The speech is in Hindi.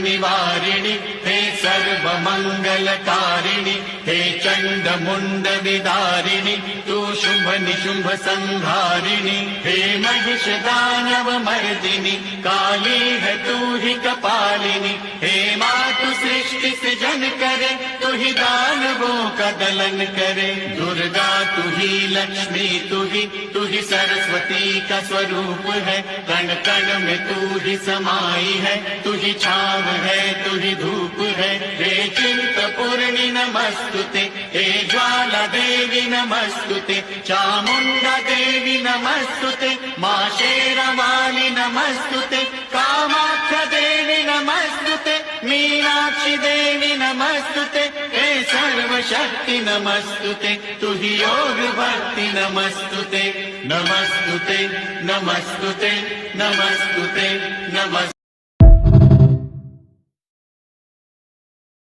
निवारिणि हे सर्वमङ्गलकारिणि हे चण्डमुण्ड विदारिणि तू शुम्भ निशुम्भ संहारिणि हे महिष दानव मर्दिनि काली है तू ही कपालिनी हे मातु सृष्टि सृजन करे तू ही दानवों का दलन करे दुर्गा तू ही लक्ष्मी तू ही सरस्वती का स्वरूप है कण कण में तू ही समाई है तू ही छाव है तू ही धूप है हे चिंतपूर्णि नमस्तुते हे ज्वाला देवी नमस्तुते चामुंडा देवी नमस्तुते मां शेरावाली नमस्तुते कामाख्या देवी नमस्तुते मीनाक्षी देवी नमस्तुते हे सर्वशक्ति नमस्तुते तू ही योग भक्ति नमस्तुते नमस्तुते नमस्तुते नमस्तुते नमस्तुते।